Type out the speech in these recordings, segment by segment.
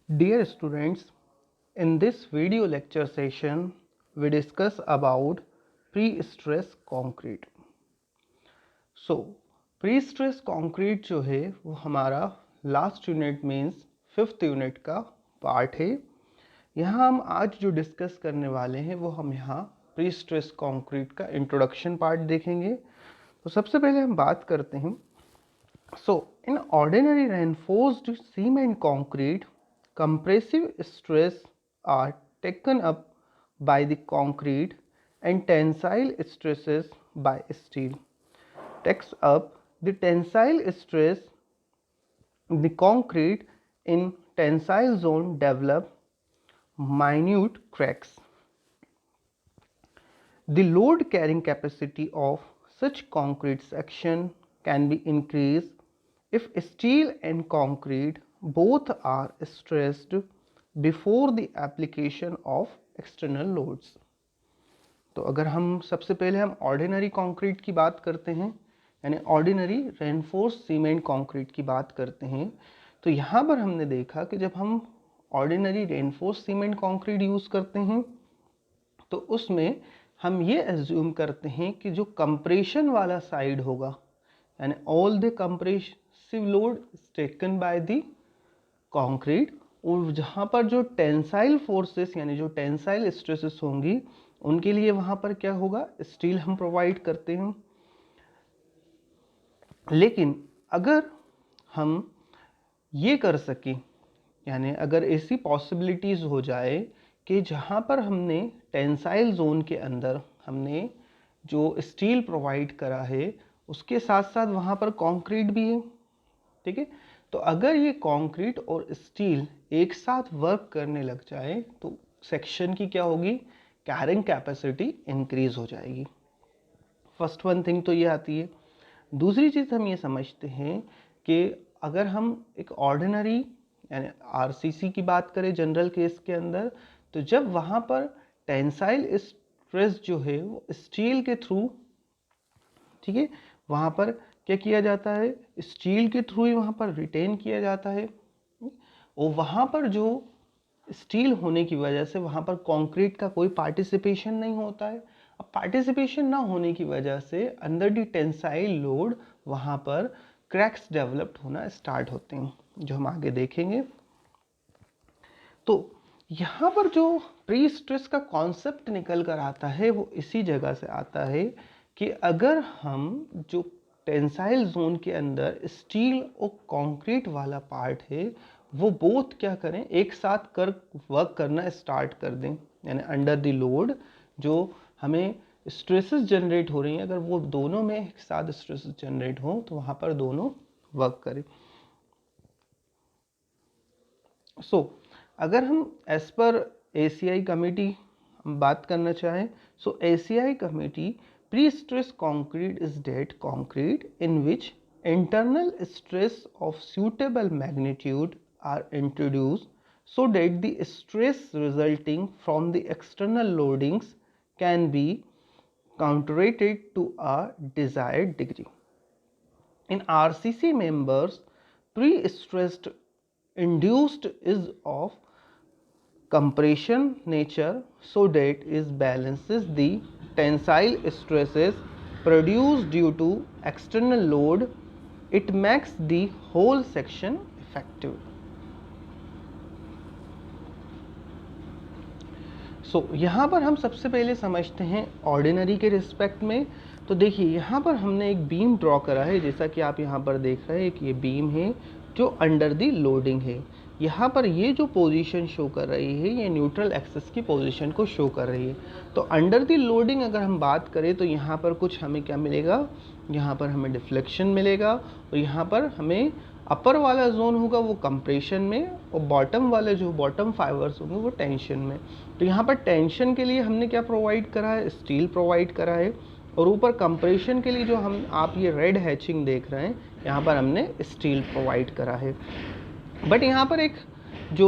Dear students, in this video lecture session, we discuss about pre-stress concrete. So, pre-stress concrete जो है वो हमारा last unit means 5th unit का part है। यहाँ हम आज जो डिस्कस करने वाले हैं वो हम यहाँ प्री-स्ट्रेस कंक्रीट का इंट्रोडक्शन पार्ट देखेंगे। तो सबसे पहले हम बात करते हैं। So, in ordinary reinforced cement concrete, compressive stress are taken up by the concrete and tensile stresses by steel. Takes up the tensile stress, the concrete in tensile zone develop minute cracks. The load carrying capacity of such concrete section can be increased if steel and concrete both are stressed before the application of external loads. तो अगर हम सबसे पहले हम ordinary concrete की बात करते हैं, यानी ऑर्डिनरी रेनफोर्स सीमेंट कंक्रीट की बात करते हैं, तो यहाँ पर हमने देखा कि जब हम ordinary reinforce cement concrete use करते हैं तो उसमें हम ये एज्यूम करते हैं कि जो कंप्रेशन वाला साइड होगा, यानी all the compressive load is taken by the concrete, और जहाँ पर जो टेंसाइल फोर्सेस यानी जो टेंसाइल स्ट्रेसेस होंगी उनके लिए वहाँ पर क्या होगा, स्टील हम प्रोवाइड करते हैं। लेकिन अगर हम ये कर सकें, यानी अगर ऐसी पॉसिबिलिटीज़ हो जाए कि जहाँ पर हमने टेंसाइल जोन के अंदर हमने जो स्टील प्रोवाइड करा है उसके साथ साथ वहाँ पर कंक्रीट भी है, ठीक है। तो अगर ये कंक्रीट और स्टील एक साथ वर्क करने लग जाए तो सेक्शन की क्या होगी, कैरिंग कैपेसिटी इंक्रीज हो जाएगी। फर्स्ट वन थिंग तो ये आती है। दूसरी चीज़ हम ये समझते हैं कि अगर हम एक ऑर्डिनरी यानी आरसीसी की बात करें जनरल केस के अंदर, तो जब वहाँ पर टेंसाइल स्ट्रेस जो है वो स्टील के थ्रू, ठीक है, वहाँ पर क्या किया जाता है, स्टील के थ्रू ही वहाँ पर रिटेन किया जाता है, और वहाँ पर जो स्टील होने की वजह से वहाँ पर कंक्रीट का कोई पार्टिसिपेशन नहीं होता है। अब पार्टिसिपेशन ना होने की वजह से अंडर दी टेंसाइल लोड वहाँ पर क्रैक्स डेवलप्ड होना स्टार्ट होते हैं, जो हम आगे देखेंगे। तो यहाँ पर जो प्री स्ट्रेस का कॉन्सेप्ट निकल कर आता है वो इसी जगह से आता है कि अगर हम जो टेंसाइल जोन के अंदर स्टील और कंक्रीट वाला पार्ट है वो बोथ क्या करें, एक साथ कर वर्क करना स्टार्ट कर दें, यानी अंडर द लोड जो हमें स्ट्रेसेस जनरेट हो रही हैं अगर वो दोनों में एक साथ स्ट्रेसेस जनरेट हो तो वहाँ पर दोनों वर्क करें। सो अगर हम एज पर ACI कमेटी बात करना चाहें, सो ACI committee pre-stress concrete is dead concrete in which internal stress of suitable magnitude are introduced so that the stress resulting from the external loadings can be counteracted to a desired degree. In RCC members, pre-stressed induced is of compression nature so that it balances the tensile stresses produced due to external load. It makes the whole section effective. यहाँ पर हम सबसे पहले समझते हैं ordinary के respect में। तो देखिए यहाँ पर हमने एक बीम ड्रॉ करा है, जैसा कि आप यहाँ पर देख रहे हैं कि ये बीम है जो अंडर दी लोडिंग है। यहाँ पर ये जो पोजीशन शो कर रही है ये न्यूट्रल एक्सिस की पोजीशन को शो कर रही है। तो अंडर दी लोडिंग अगर हम बात करें तो यहाँ पर कुछ हमें क्या मिलेगा, यहाँ पर हमें डिफ्लेक्शन मिलेगा, और यहाँ पर हमें अपर वाला जोन होगा वो कंप्रेशन में, और बॉटम वाले जो बॉटम फाइबर्स होंगे वो टेंशन में। तो यहाँ पर टेंशन के लिए हमने क्या प्रोवाइड करा है, स्टील प्रोवाइड करा है, और ऊपर कंप्रेशन के लिए जो हम आप ये रेड हैचिंग देख रहे हैं यहाँ पर हमने स्टील प्रोवाइड करा है। बट यहाँ पर एक जो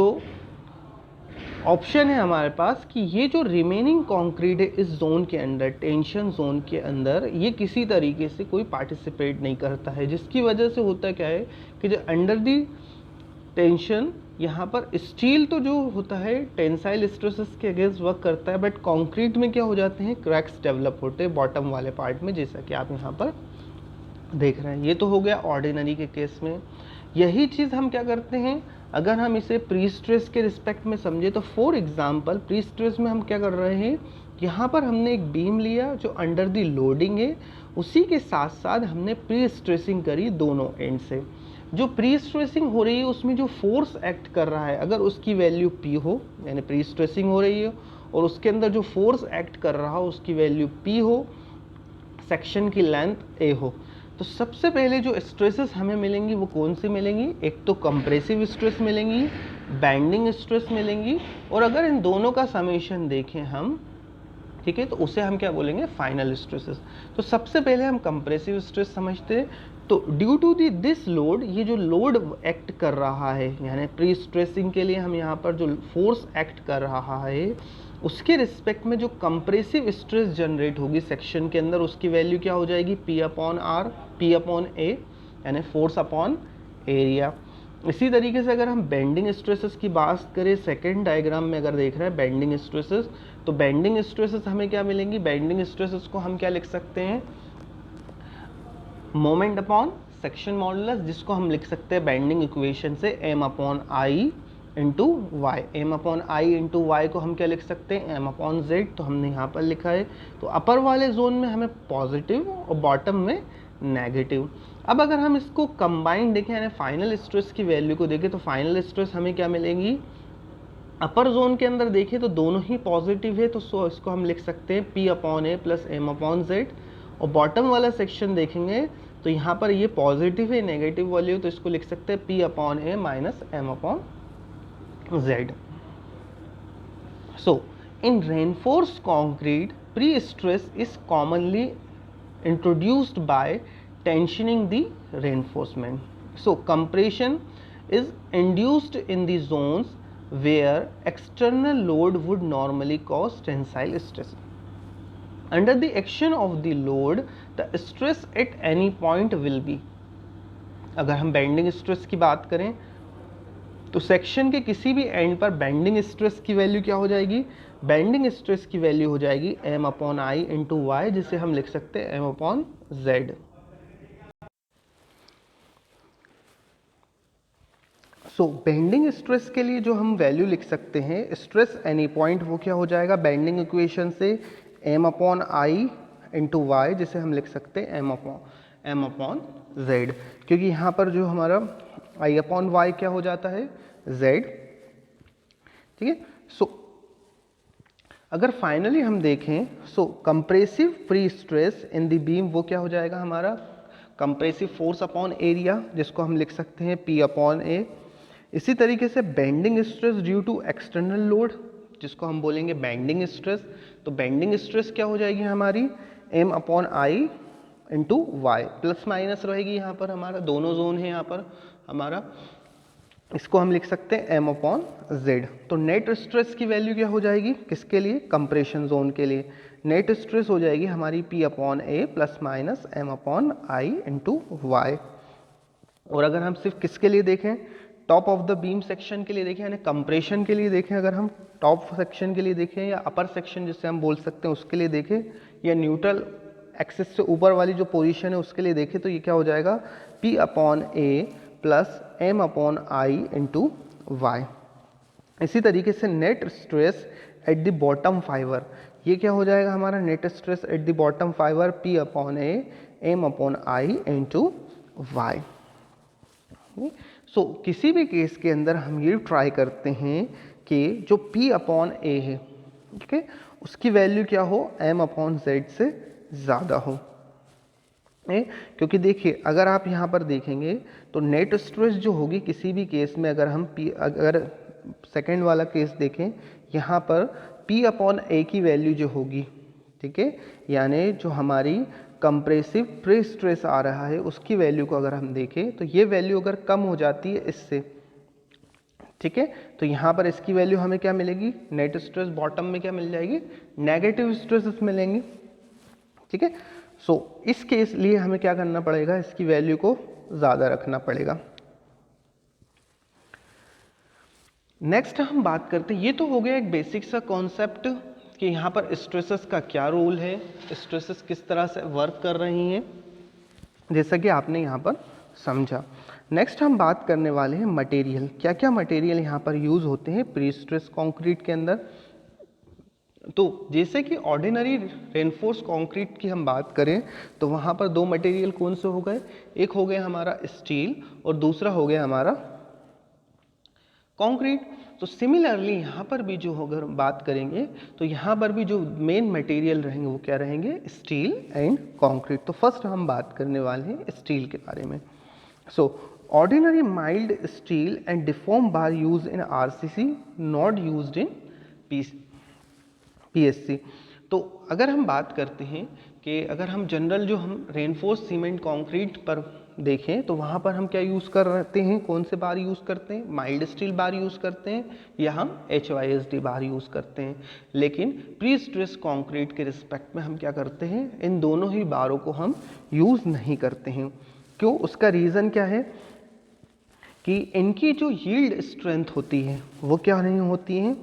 ऑप्शन है हमारे पास कि ये जो रिमेनिंग कंक्रीट है इस जोन के अंदर, टेंशन जोन के अंदर, ये किसी तरीके से कोई पार्टिसिपेट नहीं करता है, जिसकी वजह से होता क्या है कि जो अंडर दी टेंशन यहाँ पर स्टील तो जो होता है टेंसाइल स्ट्रेसेस के अगेंस्ट वर्क करता है, बट कंक्रीट में क्या हो जाते हैं, क्रैक्स डेवलप होते हैं बॉटम वाले पार्ट में, जैसा कि आप यहाँ पर देख रहे हैं। ये तो हो गया ऑर्डिनरी के केस में। यही चीज़ हम क्या करते हैं, अगर हम इसे प्री स्ट्रेस के रिस्पेक्ट में समझे तो फॉर एग्जांपल प्री स्ट्रेस में हम क्या कर रहे हैं, यहाँ पर हमने एक बीम लिया जो अंडर दी लोडिंग है, उसी के साथ साथ हमने प्री स्ट्रेसिंग करी दोनों एंड से। जो प्री स्ट्रेसिंग हो रही है उसमें जो फोर्स एक्ट कर रहा है, अगर उसकी वैल्यू P हो, यानी प्री स्ट्रेसिंग हो रही है और उसके अंदर जो फोर्स एक्ट कर रहा हो उसकी वैल्यू P हो, सेक्शन की लेंथ A हो, तो सबसे पहले जो स्ट्रेसेस हमें मिलेंगी वो कौन सी मिलेंगी, एक तो कंप्रेसिव स्ट्रेस मिलेंगी, बैंडिंग स्ट्रेस मिलेंगी, और अगर इन दोनों का समेशन देखें हम, ठीक है, तो उसे हम क्या बोलेंगे, फाइनल स्ट्रेसेस। तो सबसे पहले हम कंप्रेसिव स्ट्रेस समझते हैं। तो ड्यू टू दिस लोड, ये जो लोड एक्ट कर रहा है, यानी प्री स्ट्रेसिंग के लिए हम यहाँ पर जो फोर्स एक्ट कर रहा है उसके रिस्पेक्ट में जो कंप्रेसिव स्ट्रेस जनरेट होगी सेक्शन के अंदर, उसकी वैल्यू क्या हो जाएगी, P upon R, P upon A, यानी फोर्स अपॉन एरिया। इसी तरीके से अगर हम बेंडिंग स्ट्रेसेस की बात करें, सेकेंड डायग्राम में अगर देख रहे हैं बेंडिंग स्ट्रेसेस, तो बेंडिंग स्ट्रेसेस हमें क्या मिलेंगी, बेंडिंग स्ट्रेसेस को हम क्या लिख सकते हैं, मोमेंट अपॉन सेक्शन मॉडुलस, जिसको हम लिख सकते हैं बेंडिंग इक्वेशन से m upon I into Y. M upon I into Y को हम क्या लिख सकते हैं, m अपॉन जेड, तो हमने यहाँ पर लिखा है। तो अपर वाले जोन में हमें पॉजिटिव और बॉटम में नेगेटिव। अब अगर हम इसको कंबाइन देखें, यानी फाइनल स्ट्रेस की वैल्यू को देखें, तो फाइनल स्ट्रेस हमें क्या मिलेंगी, अपर जोन के अंदर देखें तो दोनों ही पॉजिटिव है, तो सो इसको हम लिख सकते हैं P upon A plus M upon Z. और बॉटम वाला सेक्शन देखेंगे तो यहाँ पर ये पॉजिटिव है, नेगेटिव वैल्यू, तो इसको लिख सकते हैं P upon A minus M upon Z. So in reinforced concrete, pre-stress is commonly introduced by tensioning the reinforcement. So compression is induced in the zones where external load would normally cause tensile stress. Under the action of the load, the stress at any point will be, अगर हम bending stress की बात करें तो section के किसी भी and पर बेंडिंग स्ट्रेस की वैल्यू क्या हो जाएगी, बेंडिंग स्ट्रेस की वैल्यू हो जाएगी m upon I into Y, जिसे हम लिख सकते हैं m upon Z. So bending stress के लिए जो हम वैल्यू लिख सकते हैं, स्ट्रेस एनी पॉइंट, वो क्या हो जाएगा, बेंडिंग इक्वेशन से m upon I into Y, जिसे हम लिख सकते हैं m अपॉन जेड, क्योंकि यहाँ पर जो हमारा i अपॉन वाई क्या हो जाता है, z, ठीक है। सो अगर फाइनली हम देखें, so compressive prestress in the beam वो क्या हो जाएगा हमारा, कंप्रेसिव फोर्स अपॉन एरिया, जिसको हम लिख सकते हैं P अपॉन ए। इसी तरीके से bending stress due to external load, जिसको हम बोलेंगे बेंडिंग स्ट्रेस, तो बेंडिंग स्ट्रेस क्या हो जाएगी हमारी, m upon I into Y, plus minus रहेगी यहाँ पर, हमारा दोनों जोन है यहाँ पर हमारा, इसको हम लिख सकते हैं m अपॉन जेड। तो नेट स्ट्रेस की वैल्यू क्या हो जाएगी, किसके लिए, कंप्रेशन जोन के लिए, नेट स्ट्रेस हो जाएगी हमारी P upon A plus minus m upon I into Y. और अगर हम सिर्फ किसके लिए देखें, top of the beam section के लिए देखें, यानी कंप्रेशन के लिए देखें, अगर हम टॉप सेक्शन के लिए देखें या अपर सेक्शन जिससे हम बोल सकते हैं उसके लिए देखें, या न्यूट्रल एक्सिस से ऊपर वाली जो पोजीशन है उसके लिए देखें, तो ये क्या हो जाएगा, P upon A plus m upon I into Y. इसी तरीके से net stress at the bottom fibre, ये क्या हो जाएगा हमारा, net stress at the bottom fibre P upon A m upon I into Y. So किसी भी केस के अंदर हम ये ट्राई करते हैं कि जो P अपॉन ए है, ठीक है, उसकी वैल्यू क्या हो, m अपॉन जेड से ज़्यादा हो, क्योंकि देखिए अगर आप यहाँ पर देखेंगे तो नेट स्ट्रेस जो होगी किसी भी केस में, अगर हम अगर सेकेंड वाला केस देखें, यहाँ पर P अपॉन ए की वैल्यू जो होगी, ठीक है, यानी जो हमारी कंप्रेसिव प्री स्ट्रेस आ रहा है उसकी वैल्यू को अगर हम देखें तो ये वैल्यू अगर कम हो जाती है इससे, ठीक है, तो यहाँ पर इसकी वैल्यू हमें क्या मिलेगी, नेट स्ट्रेस बॉटम में क्या मिल जाएगी, नेगेटिव स्ट्रेसेस मिलेंगी, ठीक है। सो इस केस लिए हमें क्या करना पड़ेगा, इसकी वैल्यू को ज़्यादा रखना पड़ेगा। नेक्स्ट हम बात करते हैं, ये तो हो गया एक बेसिक सा कॉन्सेप्ट कि यहाँ पर स्ट्रेसेस का क्या रोल है, स्ट्रेसेस किस तरह से वर्क कर रही हैं, जैसा कि आपने यहाँ पर समझा। नेक्स्ट हम बात करने वाले हैं मटेरियल, क्या क्या मटेरियल यहाँ पर यूज़ होते हैं प्री स्ट्रेस कंक्रीट के अंदर। तो जैसे कि ऑर्डिनरी रेनफोर्स कंक्रीट की हम बात करें तो वहाँ पर दो मटेरियल कौन से हो गए, एक हो गया हमारा स्टील और दूसरा हो गया हमारा कंक्रीट। तो सिमिलरली यहाँ पर भी जो अगर बात करेंगे तो यहाँ पर भी जो मेन मटेरियल रहेंगे वो क्या रहेंगे, स्टील एंड कंक्रीट। तो फर्स्ट हम बात करने वाले हैं स्टील के बारे में। So ordinary mild steel and deform bar use in RCC, not used in PSC. तो अगर हम बात करते हैं कि अगर हम जनरल जो हम रेनफोर्स सीमेंट कंक्रीट पर देखें तो वहाँ पर हम क्या यूज़ करते हैं, कौन से बार यूज़ करते हैं, माइल्ड स्टील बार यूज़ करते हैं या हम HYSD बार यूज़ करते हैं। लेकिन प्री स्ट्रेस कंक्रीट के रिस्पेक्ट में हम क्या करते हैं, इन दोनों ही बारों को हम यूज़ नहीं करते हैं। क्यों, उसका रीज़न क्या है कि इनकी जो यील्ड स्ट्रेंथ होती है वो क्या नहीं होती है,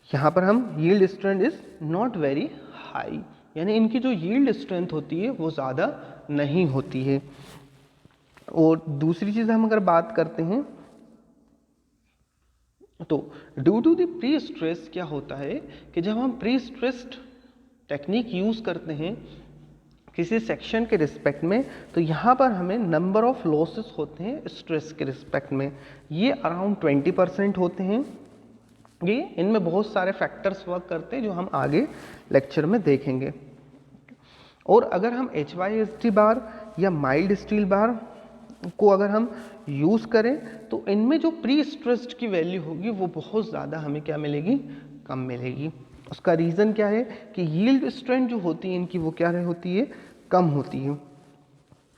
यहाँ पर हम yield strength is not very high, यानी इनकी जो यील्ड स्ट्रेंथ होती है वो ज़्यादा नहीं होती है। और दूसरी चीज़ हम अगर बात करते हैं तो due to the pre stress क्या होता है कि जब हम प्री स्ट्रेस्ड टेक्निक यूज़ करते हैं किसी सेक्शन के रिस्पेक्ट में तो यहाँ पर हमें नंबर ऑफ लॉसेस होते हैं स्ट्रेस के रिस्पेक्ट में, ये अराउंड 20% होते हैं। ये इनमें बहुत सारे फैक्टर्स वर्क करते हैं जो हम आगे लेक्चर में देखेंगे। और अगर हम HYSD बार या माइल्ड स्टील बार को अगर हम यूज़ करें तो इनमें जो प्री स्ट्रेस्ड की वैल्यू होगी वो बहुत ज़्यादा हमें क्या मिलेगी, कम मिलेगी। उसका रीज़न क्या है कि यील्ड स्ट्रेंथ जो होती है इनकी वो क्या होती है, कम होती है।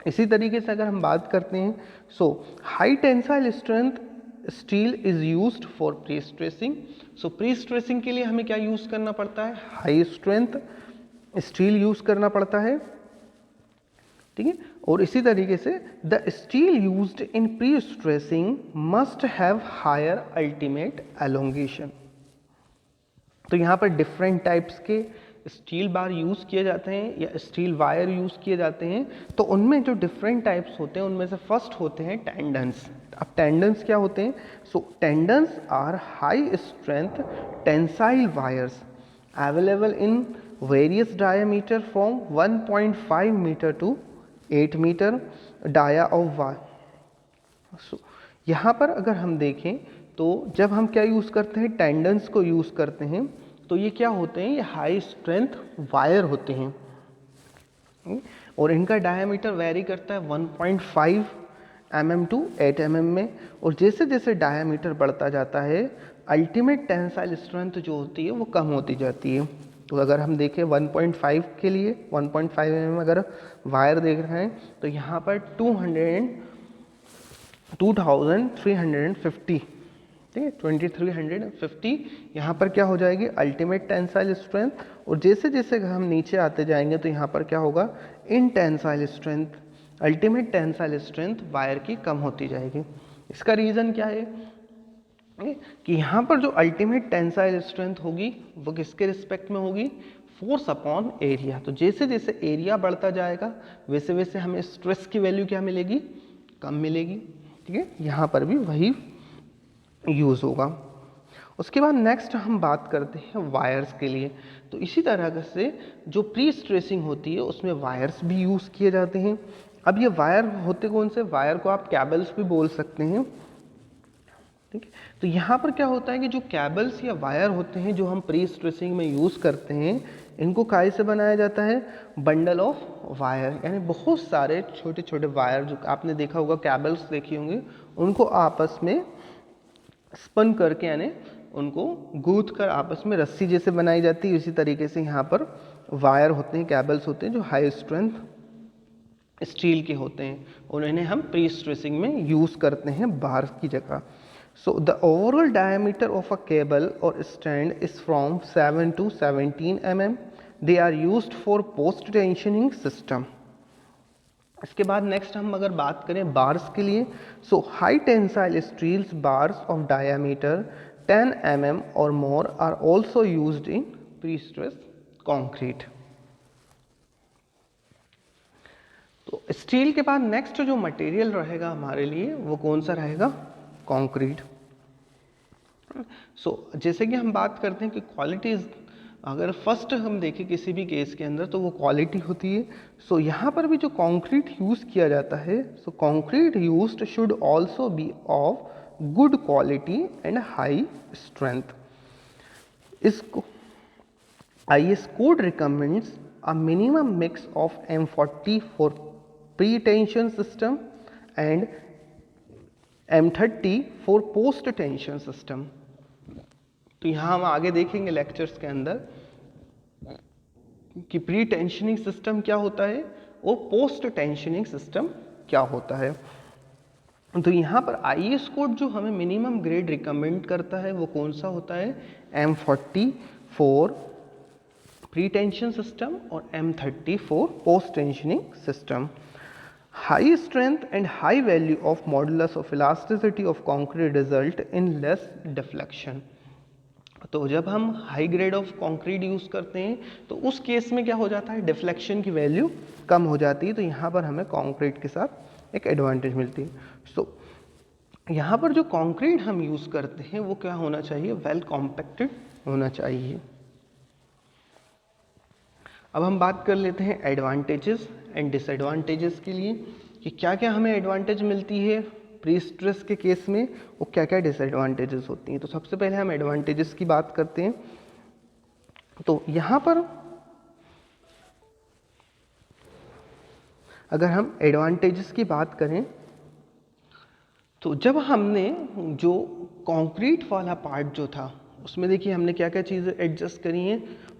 इसी तरीके से अगर हम बात करते हैं so high tensile strength steel is used for prestressing. So prestressing के लिए हमें क्या यूज़ करना पड़ता है, हाई स्ट्रेंथ स्टील यूज़ करना पड़ता है, ठीक है। और इसी तरीके से the steel used in pre stressing must have higher ultimate elongation. तो यहाँ पर डिफरेंट टाइप्स के स्टील बार यूज़ किए जाते हैं या स्टील वायर यूज़ किए जाते हैं। तो उनमें जो डिफरेंट टाइप्स होते हैं उनमें से फर्स्ट होते हैं टेंडन्स। अब टेंडन्स क्या होते हैं, so tendons are high strength tensile wires available in various diameter from 1.5 metre to 8 metre dia of wire. So यहाँ पर अगर हम देखें तो जब हम क्या यूज़ करते हैं, टेंडन्स को यूज़ करते हैं तो ये क्या होते हैं, ये हाई स्ट्रेंथ वायर होते हैं और इनका डायमीटर वेरी करता है 1.5 mm टू 8 mm में। और जैसे जैसे डायमीटर बढ़ता जाता है अल्टीमेट टेंसाइल स्ट्रेंथ जो होती है वो कम होती जाती है। तो अगर हम देखें 1.5 के लिए 1.5 mm अगर वायर देख रहे हैं तो यहाँ पर 2350, ठीक है, 2350 यहाँ पर क्या हो जाएगी अल्टीमेट टेंसाइल स्ट्रेंथ। और जैसे जैसे हम नीचे आते जाएंगे तो यहाँ पर क्या होगा, इन tensile strength, ultimate tensile strength wire की कम होती जाएगी। इसका रीज़न क्या है कि यहाँ पर जो अल्टीमेट टेंसाइल स्ट्रेंथ होगी वो किसके रिस्पेक्ट में होगी, फोर्स अपॉन एरिया। तो जैसे जैसे एरिया बढ़ता जाएगा वैसे वैसे हमें स्ट्रेस की वैल्यू क्या मिलेगी, कम मिलेगी, ठीक है। यहाँ पर भी वही यूज़ होगा। उसके बाद नेक्स्ट हम बात करते हैं वायर्स के लिए। तो इसी तरह से जो प्री स्ट्रेसिंग होती है उसमें वायर्स भी यूज़ किए जाते हैं। अब ये वायर होते कौन से, वायर को आप कैबल्स भी बोल सकते हैं, ठीक है। तो यहाँ पर क्या होता है कि जो कैबल्स या वायर होते हैं जो हम प्री स्ट्रेसिंग में यूज़ करते हैं इनको काय से बनाया जाता है, बंडल ऑफ वायर, यानी बहुत सारे छोटे छोटे वायर जो आपने देखा होगा, कैबल्स देखी होंगी, उनको आपस में स्पन करके यानी उनको गूंथ कर आपस में रस्सी जैसे बनाई जाती है। इसी तरीके से यहाँ पर वायर होते हैं, कैबल्स होते हैं जो हाई स्ट्रेंथ स्टील के होते हैं और इन्हें हम प्री स्ट्रेसिंग में यूज़ करते हैं बार की जगह। So the overall diameter of a cable और strand is from 7 to 17 mm. They are used for post tensioning system. इसके बाद नेक्स्ट हम अगर बात करें बार्स के लिए, so high tensile steels bars of diameter 10 mm और more are also used in prestress concrete. तो स्टील के बाद नेक्स्ट जो मटेरियल रहेगा हमारे लिए वो कौन सा रहेगा? कंक्रीट। जैसे कि हम बात करते हैं कि क्वालिटीज, अगर फर्स्ट हम देखें किसी भी केस के अंदर तो वो क्वालिटी होती है। यहाँ पर भी जो कंक्रीट यूज़ किया जाता है, concrete used should also be of good quality and high strength. इसको IS code recommends a minimum mix of M40 for pre-tension system and M30 for post-tension system। तो यहाँ हम आगे देखेंगे लेक्चर्स के अंदर कि प्री टेंशनिंग सिस्टम क्या होता है और पोस्ट टेंशनिंग सिस्टम क्या होता है। तो यहाँ पर IS कोड जो हमें मिनिमम ग्रेड रिकमेंड करता है वो कौन सा होता है? M40 for pre tension system और M30 for post tensioning system. High strength and high value of modulus of elasticity of concrete result in less deflection. तो जब हम high grade of concrete use करते हैं तो उस केस में क्या हो जाता है? डिफ्लेक्शन की वैल्यू कम हो जाती है। तो यहाँ पर हमें कंक्रीट के साथ एक एडवांटेज मिलती है। यहाँ पर जो कंक्रीट हम यूज़ करते हैं वो क्या होना चाहिए? वेल कॉम्पैक्टेड होना चाहिए। अब हम बात कर लेते हैं एडवांटेजेस एंड डिसएडवांटेजेस के लिए कि क्या क्या हमें एडवांटेज मिलती है प्री स्ट्रेस के केस में और क्या क्या डिसएडवांटेजेस होती हैं। तो सबसे पहले हम एडवांटेजेस की बात करते हैं। तो यहाँ पर अगर हम एडवांटेजेस की बात करें तो जब हमने जो कंक्रीट वाला पार्ट जो था उसमें देखिए हमने क्या क्या चीज़ें एडजस्ट करी हैं।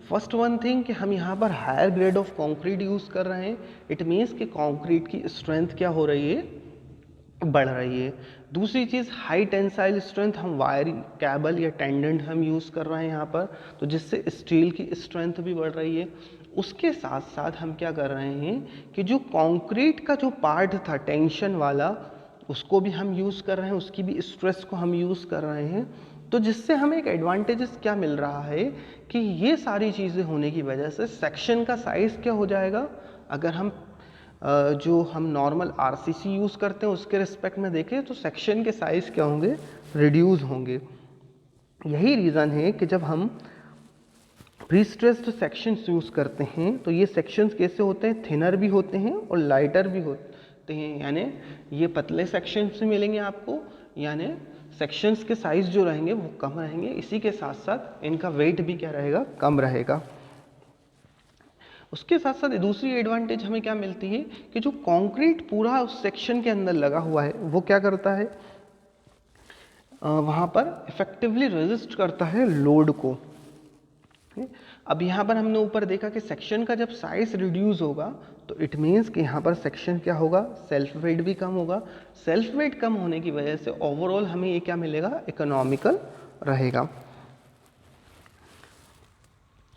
फर्स्ट वन थिंग कि हम यहाँ पर higher grade of concrete use कर रहे हैं। इट मीन्स कि कंक्रीट की स्ट्रेंथ क्या हो रही है? बढ़ रही है। दूसरी चीज़ हाई टेंसाइल स्ट्रेंथ, हम वायरिंग केबल या टेंडेंट हम यूज़ कर रहे हैं यहाँ पर, तो जिससे स्टील की स्ट्रेंथ भी बढ़ रही है। उसके साथ साथ हम क्या कर रहे हैं कि जो कंक्रीट का जो पार्ट था टेंशन वाला उसको भी हम यूज़ कर रहे हैं, उसकी भी स्ट्रेस को हम यूज़ कर रहे हैं। तो जिससे हमें एक एडवांटेजेस क्या मिल रहा है कि ये सारी चीज़ें होने की वजह से सेक्शन का साइज़ क्या हो जाएगा? अगर हम जो हम नॉर्मल RCC यूज़ करते हैं उसके रिस्पेक्ट में देखें तो सेक्शन के साइज़ क्या होंगे? रिड्यूस होंगे। यही रीज़न है कि जब हम प्री स्ट्रेस्ड सेक्शंस यूज़ करते हैं तो ये सेक्शंस कैसे होते हैं? थिनर भी होते हैं और लाइटर भी होते हैं। यानी ये पतले सेक्शन से मिलेंगे आपको, यानी सेक्शंस के साइज़ जो रहेंगे वो कम रहेंगे। इसी के साथ साथ इनका वेट भी क्या रहेगा? कम रहेगा। उसके साथ साथ दूसरी एडवांटेज हमें क्या मिलती है कि जो कंक्रीट पूरा उस सेक्शन के अंदर लगा हुआ है वो क्या करता है? वहाँ पर इफेक्टिवली रेजिस्ट करता है लोड को। अब यहाँ पर हमने ऊपर देखा कि सेक्शन का जब साइज रिड्यूस होगा तो इट मीन्स कि यहाँ पर सेक्शन क्या होगा? सेल्फ वेट भी कम होगा। सेल्फ वेट कम होने की वजह से ओवरऑल हमें ये क्या मिलेगा? इकोनॉमिकल रहेगा।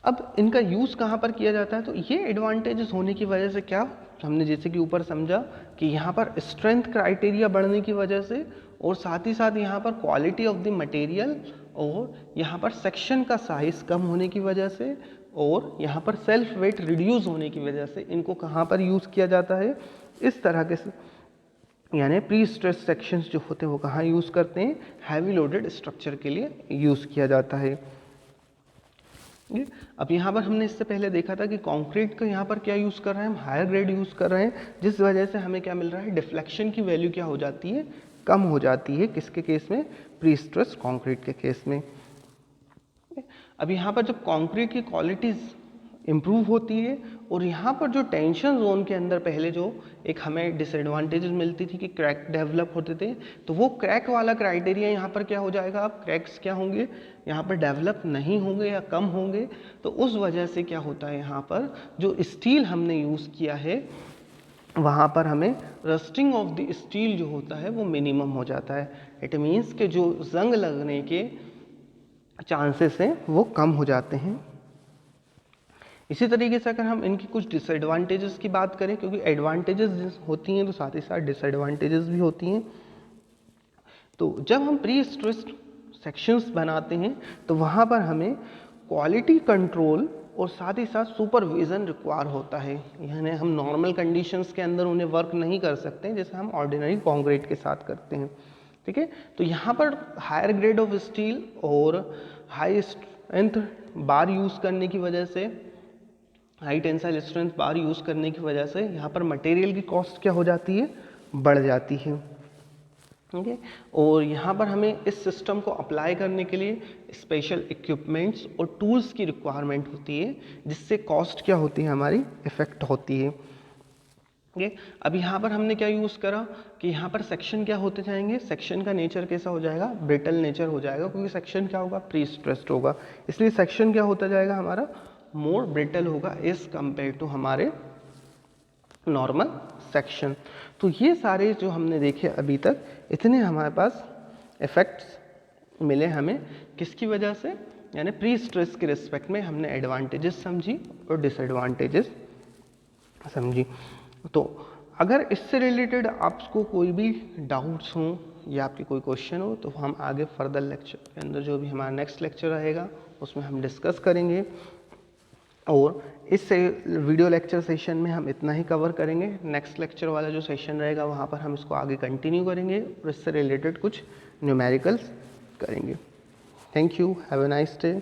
अब इनका यूज़ कहाँ पर किया जाता है? तो ये एडवांटेजेस होने की वजह से क्या हमने जैसे कि ऊपर समझा कि यहाँ पर स्ट्रेंथ क्राइटेरिया बढ़ने की वजह से और साथ ही साथ यहाँ पर क्वालिटी ऑफ द मटेरियल और यहाँ पर सेक्शन का साइज कम होने की वजह से और यहाँ पर सेल्फ वेट रिड्यूस होने की वजह से इनको कहाँ पर यूज़ किया जाता है? इस तरह के यानी प्री स्ट्रेस सेक्शंस जो होते हैं वो कहाँ यूज़ करते हैं? हैवी लोडेड स्ट्रक्चर के लिए यूज़ किया जाता है। अब यहाँ पर हमने इससे पहले देखा था कि कंक्रीट का यहाँ पर क्या यूज़ कर रहे हैं? हम हायर ग्रेड यूज़ कर रहे हैं, जिस वजह से हमें क्या मिल रहा है? डिफ्लेक्शन की वैल्यू क्या हो जाती है? कम हो जाती है। किसके केस में? प्री स्ट्रेस कंक्रीट के केस में। अब यहाँ पर जब कंक्रीट की क्वालिटीज़ इम्प्रूव होती है और यहाँ पर जो टेंशन जोन के अंदर पहले जो एक हमें डिसएडवांटेजेस मिलती थी कि क्रैक डेवलप होते थे, तो वो क्रैक वाला क्राइटेरिया यहाँ पर क्या हो जाएगा? अब क्रैक्स क्या होंगे? यहाँ पर डेवलप नहीं होंगे या कम होंगे। तो उस वजह से क्या होता है, यहाँ पर जो स्टील हमने यूज़ किया है वहाँ पर हमें रस्टिंग ऑफ द स्टील जो होता है वो मिनिमम हो जाता है। इट मीन्स कि जो जंग लगने के चांसेस हैं वो कम हो जाते हैं। इसी तरीके से अगर हम इनकी कुछ डिसएडवांटेजेस की बात करें, क्योंकि एडवांटेजेस होती हैं तो साथ ही साथ डिसएडवांटेजेस भी होती हैं। तो जब हम प्री स्ट्रेस्ड सेक्शंस बनाते हैं तो वहाँ पर हमें क्वालिटी कंट्रोल और साथ ही साथ सुपरविज़न रिक्वायर होता है, यानी हम नॉर्मल कंडीशंस के अंदर उन्हें वर्क नहीं कर सकते जैसे हम ऑर्डिनरी कॉन्क्रीट के साथ करते हैं। ठीक है, तो यहाँ पर हायर ग्रेड ऑफ स्टील और हाई स्ट्रेंथ बार यूज़ करने की वजह से, हाई टेंसाइल स्ट्रेंथ बार यूज़ करने की वजह से यहाँ पर मटेरियल की कॉस्ट क्या हो जाती है, बढ़ जाती है। ओके, और यहाँ पर हमें इस सिस्टम को अप्लाई करने के लिए स्पेशल इक्विपमेंट्स और टूल्स की रिक्वायरमेंट होती है, जिससे कॉस्ट क्या होती है हमारी इफेक्ट होती है। ओके, अब यहाँ पर हमने क्या यूज़ करा कि यहाँ पर सेक्शन क्या होते जाएंगे, सेक्शन का नेचर कैसा हो जाएगा, ब्रिटल नेचर हो जाएगा, क्योंकि सेक्शन क्या होगा, प्री स्ट्रेस्ड होगा, इसलिए सेक्शन क्या होता जाएगा हमारा, मोर ब्रिटल होगा एज कंपेयर टू हमारे नॉर्मल सेक्शन। तो ये सारे जो हमने देखे अभी तक, इतने हमारे पास इफेक्ट्स मिले हमें, किसकी वजह से, यानी प्री स्ट्रेस के रिस्पेक्ट में हमने एडवांटेजेस समझी और डिसएडवांटेजेस समझी। तो अगर इससे रिलेटेड आपको कोई भी डाउट्स हों या आपके कोई क्वेश्चन हो तो हम आगे फर्दर लेक्चर के अंदर, जो भी हमारा नेक्स्ट लेक्चर रहेगा उसमें हम डिस्कस करेंगे। और इस वीडियो लेक्चर सेशन में हम इतना ही कवर करेंगे। नेक्स्ट लेक्चर वाला जो सेशन रहेगा वहाँ पर हम इसको आगे कंटिन्यू करेंगे और इससे रिलेटेड कुछ न्यूमेरिकल्स करेंगे। Thank you, have a nice day.